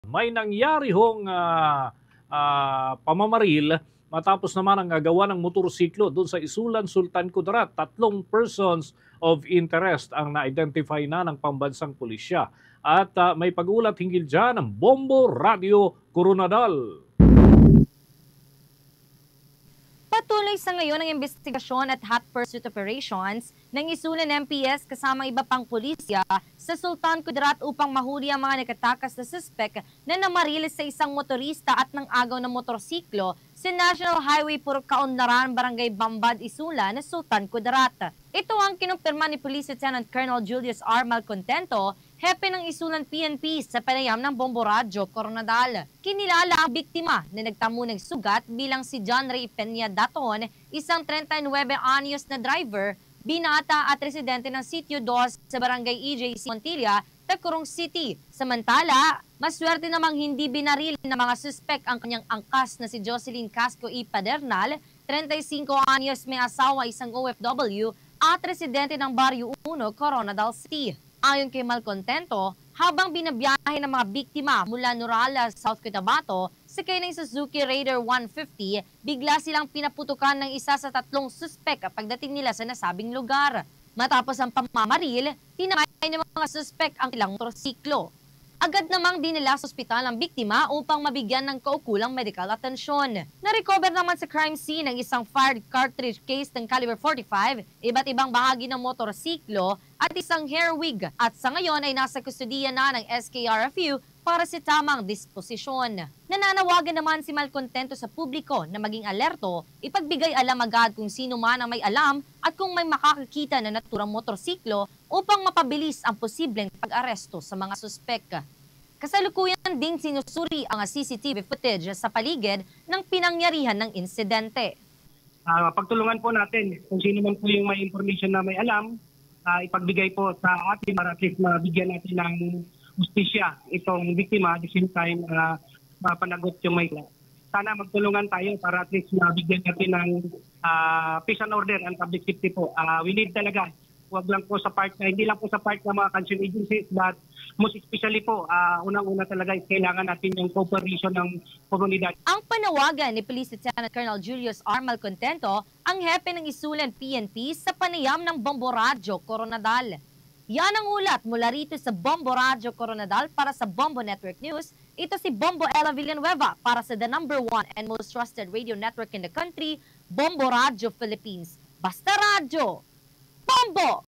May nangyari hong pamamaril matapos naman ang gagawa ng motorsiklo doon sa Isulan, Sultan Kudarat. 3 persons of interest ang na-identify na ng pambansang pulisya. At may pag-ulat hinggil dyan ng Bombo Radio Coronadal. Patuloy sa ngayon ang investigasyon at hot pursuit operations ng Isulan MPS kasama iba pang pulisya sa Sultan Kudarat upang mahuli ang mga nakatakas na suspek na namaril sa isang motorista at ng agaw ng motorsiklo sa National Highway Purok-Kaunlaran, Barangay Bambad, Isulan, Sultan Kudarat. Ito ang kinumpirma ni Police Lieutenant Colonel Julius R. Malcontento, hepe ng Isulan PNP sa panayam ng Bombo Radio Coronadal. Kinilala ang biktima na nagtamo ng sugat bilang si John Ray Peña Daton, isang 39 anyos na driver, binata at residente ng Sitio 2 sa Barangay EJC Montilla, Tacurong City. Samantala, maswerte namang hindi binaril ng mga suspek ang kanyang angkas na si Jocelyn Casco E. Padernal, 35 anyos, may asawa, isang OFW at residente ng Barrio 1, Coronadal City. Ayon kay Malcontento, habang binabiyahe ng mga biktima mula Nurala, South Cotabato, sakay ng Suzuki Raider 150, bigla silang pinaputukan ng isa sa 3 suspek pagdating nila sa nasabing lugar. Matapos ang pamamaril, tinakay ng mga suspek ang ilang motorsiklo. Agad namang dinala sa ospital ang biktima upang mabigyan ng kaukulang medical atensyon. Na-recover naman sa crime scene ang isang fired cartridge case ng caliber 45, iba't ibang bahagi ng motorsiklo at isang hair wig. At sa ngayon ay nasa kustudiya na ng SKRFU para sa tamang disposisyon. Nananawagan naman si Malcontento sa publiko na maging alerto, ipagbigay alam agad kung sino man ang may alam at kung may makakakita na naturang motorsiklo upang mapabilis ang posibleng pag-aresto sa mga suspek. Kasalukuyan ding sinusuri ang CCTV footage sa paligid ng pinangyarihan ng insidente. Pagtulungan po natin kung sino man po yung may information na may alam, ipagbigay po sa atin para at least mabigyan natin ng justisya itong biktima, at the same time mapanagot yung may sana magtulungan tayo para at least mabigyan natin ng peace and order and public safety po. We need talaga, wag lang po sa part na, hindi lang po sa part ng mga concerned agencies, but most especially po, unang-una talaga is kailangan natin yung cooperation ng komunidad. Ang panawagan ni Police Lieutenant Colonel Julius R. Malcontento, ang hepe ng Isulan PNP sa panayam ng Bombo Radio Coronadal. Yan ang ulat mula rito sa Bombo Radio Coronadal para sa Bombo Network News. Ito si Bombo Ella Villanueva para sa the #1 and most trusted radio network in the country, Bombo Radio Philippines. Basta Radio! Bombo!